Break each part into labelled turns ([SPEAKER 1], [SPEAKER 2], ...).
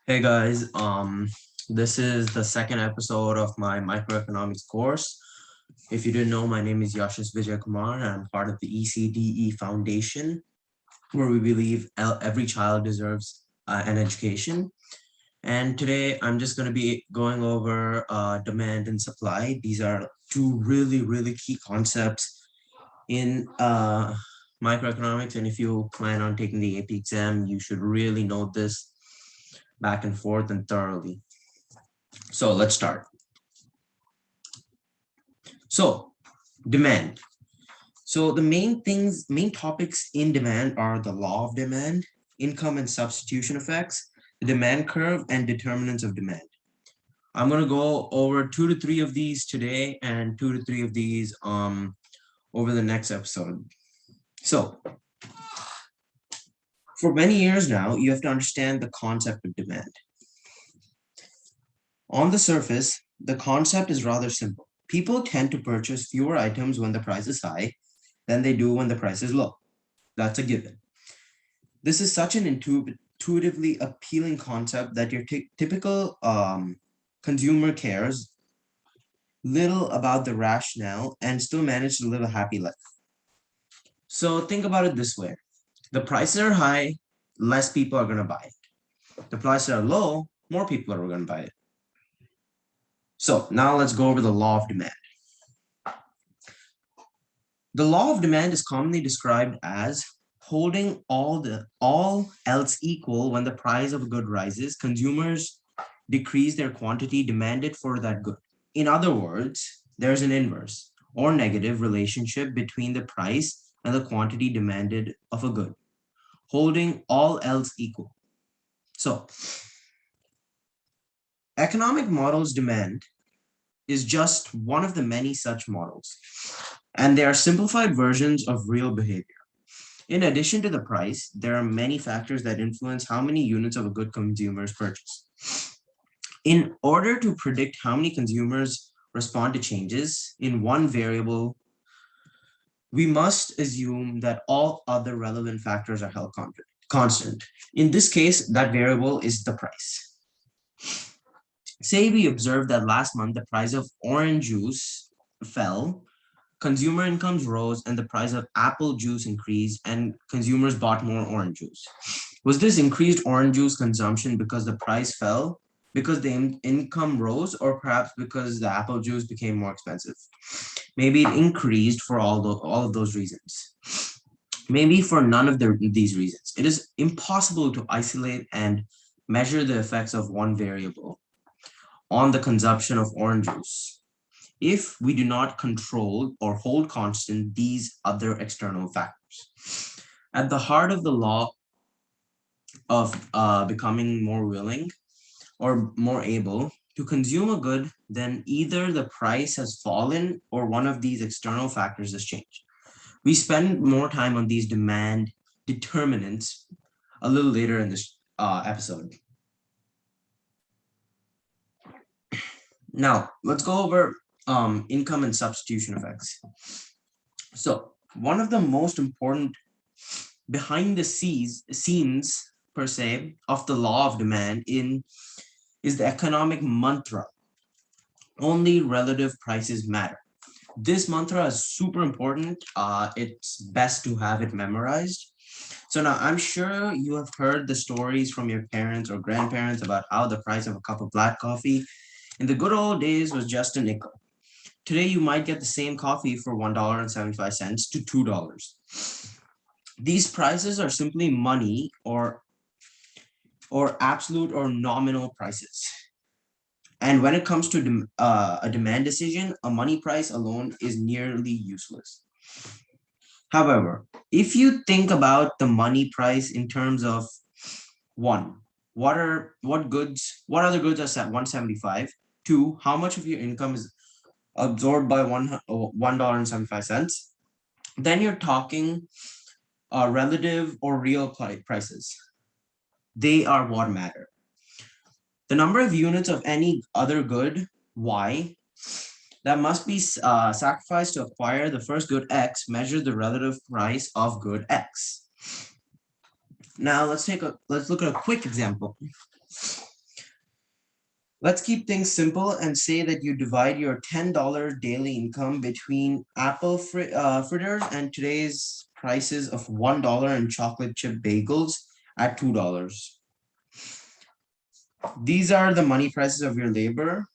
[SPEAKER 1] Hey guys, this is the second episode of my microeconomics course. If you didn't know, my name is Yashis Vijay Kumar, and I'm part of the ECDE Foundation, where we believe every child deserves an education. And today I'm just going to be going over demand and supply. These are two really key concepts in microeconomics. And if you plan on taking the AP exam, you should really know this back and forth and thoroughly. So let's start. So demand. So the main topics in demand are the law of demand, income and substitution effects, the demand curve, and determinants of demand. I'm going to go over 2 to 3 of these today and 2 to 3 of these over the next episode. So for many years now, you have to understand the concept of demand. On the surface, the concept is rather simple. People tend to purchase fewer items when the price is high than they do when the price is low. That's a given. This is such an intuitively appealing concept that your typical consumer cares little about the rationale and still manage to live a happy life. So think about it this way. The prices are high, less people are going to buy it. The prices are low, more people are going to buy it. So now let's go over the law of demand. The law of demand is commonly described as holding all else equal. When the price of a good rises, consumers decrease their quantity demanded for that good. In other words, there's an inverse or negative relationship between the price and the quantity demanded of a good, holding all else equal. So economic models demand is just one of the many such models, and they are simplified versions of real behavior. In addition to the price, there are many factors that influence how many units of a good consumers purchase. In order to predict how many consumers respond to changes in one variable, we must assume that all other relevant factors are held constant. In this case, that variable is the price. Say we observe that last month the price of orange juice fell, consumer incomes rose, and the price of apple juice increased, and consumers bought more orange juice. Was this increased orange juice consumption because the price fell, because the income rose, or perhaps because the apple juice became more expensive? Maybe it increased for all of those reasons. Maybe for none of these reasons. It is impossible to isolate and measure the effects of one variable on the consumption of orange juice if we do not control or hold constant these other external factors. At the heart of the law of becoming more willing or more able to consume a good, then either the price has fallen or one of these external factors has changed. We spend more time on these demand determinants a little later in this episode. Now, let's go over income and substitution effects. So one of the most important behind the scenes per se of the law of demand is the economic mantra. Only relative prices matter. This mantra is super important. It's best to have it memorized. So now I'm sure you have heard the stories from your parents or grandparents about how the price of a cup of black coffee in the good old days was just a nickel. Today, you might get the same coffee for $1.75 to $2. These prices are simply money or absolute or nominal prices. And when it comes to a demand decision, a money price alone is nearly useless. However, if you think about the money price in terms of one, what other goods are set 175? Two, how much of your income is absorbed by $1.75, then you're talking relative or real prices. They are what matter. The number of units of any other good, Y, that must be sacrificed to acquire the first good X measures the relative price of good X. Now let's look at a quick example. Let's keep things simple and say that you divide your $10 daily income between apple fritters and today's prices of $1 and chocolate chip bagels at $2. These are the money prices of your labor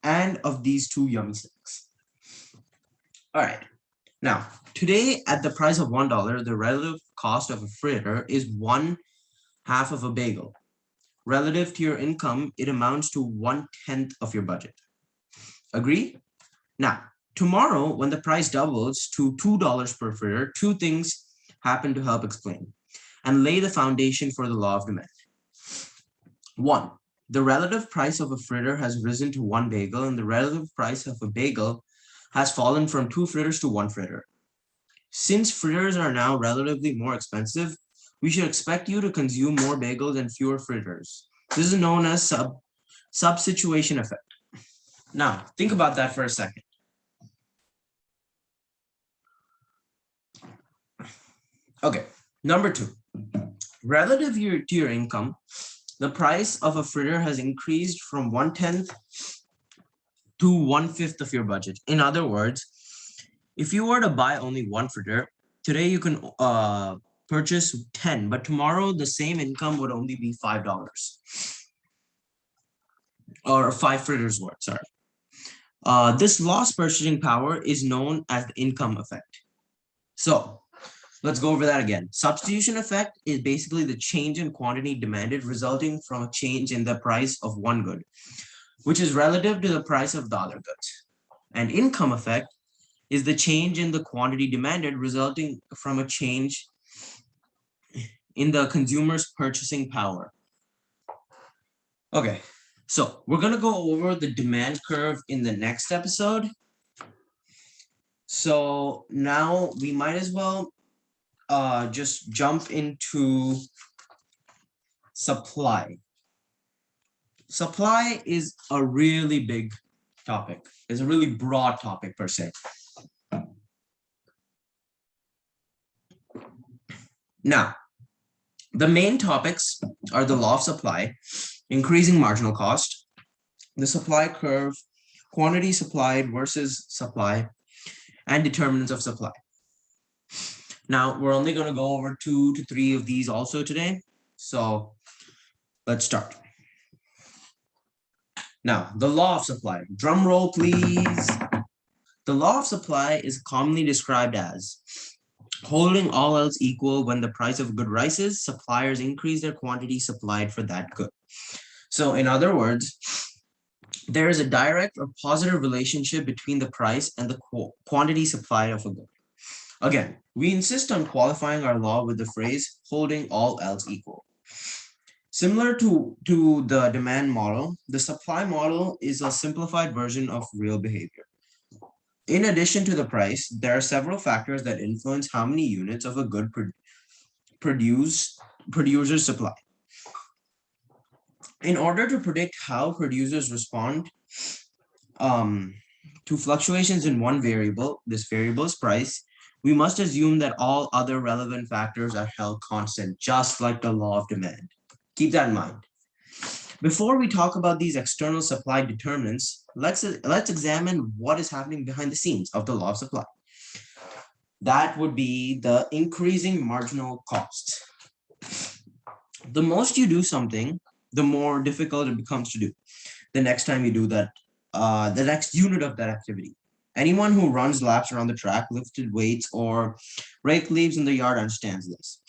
[SPEAKER 1] and of these two yummy snacks. All right. Now, today at the price of $1, the relative cost of a fritter is 1/2 of a bagel. Relative to your income, it amounts to 1/10 of your budget. Agree? Now, tomorrow, when the price doubles to $2 per fritter, two things happen to help explain and lay the foundation for the law of demand. One, the relative price of a fritter has risen to one bagel, and the relative price of a bagel has fallen from two fritters to one fritter. Since fritters are now relatively more expensive, we should expect you to consume more bagels and fewer fritters. This is known as substitution effect. Now, think about that for a second. Okay, number two, relative to your income, the price of a fritter has increased from 1/10 to 1/5 of your budget. In other words, if you were to buy only one fritter, today you can purchase 10, but tomorrow the same income would only be $5 or five fritters worth, sorry. This lost purchasing power is known as the income effect. So let's go over that again. Substitution effect is basically the change in quantity demanded resulting from a change in the price of one good, which is relative to the price of the other goods. And income effect is the change in the quantity demanded resulting from a change in the consumer's purchasing power. Okay, so we're going to go over the demand curve in the next episode. So now we might as well just jump into supply. Supply is a really big topic. It's a really broad topic per se. Now, the main topics are the law of supply, increasing marginal cost, the supply curve, quantity supplied versus supply, and determinants of supply. Now, we're only going to go over 2 to 3 of these also today. So let's start. Now, the law of supply. Drum roll, please. The law of supply is commonly described as holding all else equal when the price of a good rises, suppliers increase their quantity supplied for that good. So in other words, there is a direct or positive relationship between the price and the quantity supplied of a good. Again, we insist on qualifying our law with the phrase holding all else equal. Similar to the demand model, the supply model is a simplified version of real behavior. In addition to the price, there are several factors that influence how many units of a good producers supply. In order to predict how producers respond to fluctuations in one variable, this variable's price, we must assume that all other relevant factors are held constant, just like the law of demand. Keep that in mind. Before we talk about these external supply determinants, let's examine what is happening behind the scenes of the law of supply. That would be the increasing marginal costs. The most you do something, the more difficult it becomes to do. The next time you do that, the next unit of that activity. Anyone who runs laps around the track, lifted weights, or rake leaves in the yard understands this.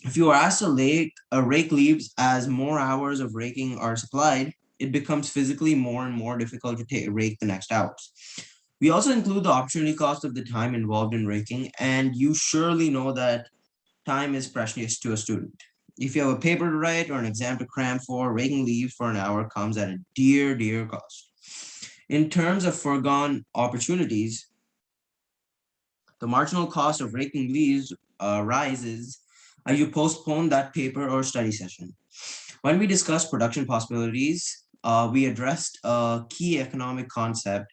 [SPEAKER 1] If you are asked to rake leaves as more hours of raking are supplied, it becomes physically more and more difficult to rake the next hours. We also include the opportunity cost of the time involved in raking, and you surely know that time is precious to a student. If you have a paper to write or an exam to cram for, raking leaves for an hour comes at a dear, dear cost. In terms of foregone opportunities, the marginal cost of raking leaves rises as you postpone that paper or study session. When we discussed production possibilities, we addressed a key economic concept.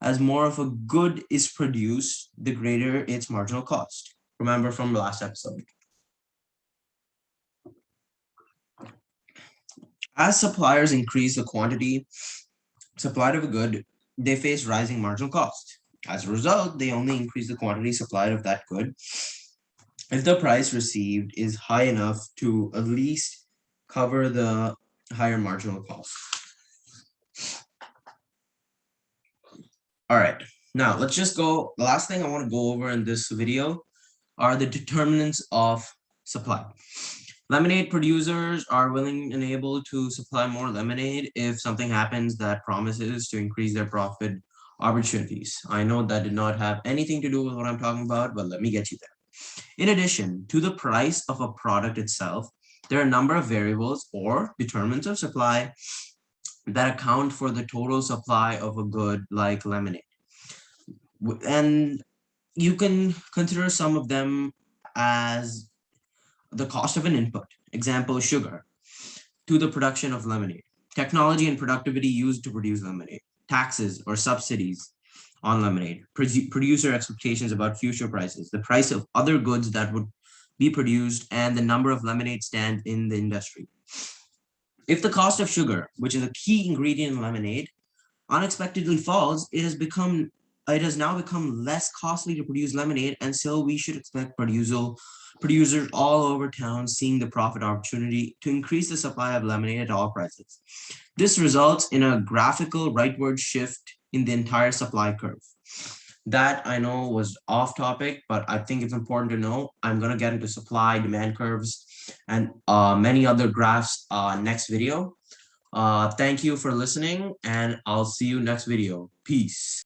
[SPEAKER 1] As more of a good is produced, the greater its marginal cost. Remember from the last episode. As suppliers increase the quantity supplied of a good, they face rising marginal cost. As a result, they only increase the quantity supplied of that good if the price received is high enough to at least cover the higher marginal cost. All right, now let's just go. The last thing I want to go over in this video are the determinants of supply. Lemonade producers are willing and able to supply more lemonade if something happens that promises to increase their profit opportunities. I know that did not have anything to do with what I'm talking about, but let me get you there. In addition to the price of a product itself, there are a number of variables or determinants of supply that account for the total supply of a good like lemonade. And you can consider some of them as the cost of an input, example, sugar, to the production of lemonade, technology and productivity used to produce lemonade, taxes or subsidies on lemonade, producer expectations about future prices, the price of other goods that would be produced, and the number of lemonade stands in the industry. If the cost of sugar, which is a key ingredient in lemonade, unexpectedly falls, it has now become less costly to produce lemonade, and so we should expect producers all over town seeing the profit opportunity to increase the supply of lemonade at all prices. This results in a graphical rightward shift in the entire supply curve. That I know was off topic, but I think it's important to know. I'm going to get into supply demand curves and many other graphs next video. Thank you for listening, and I'll see you next video. Peace.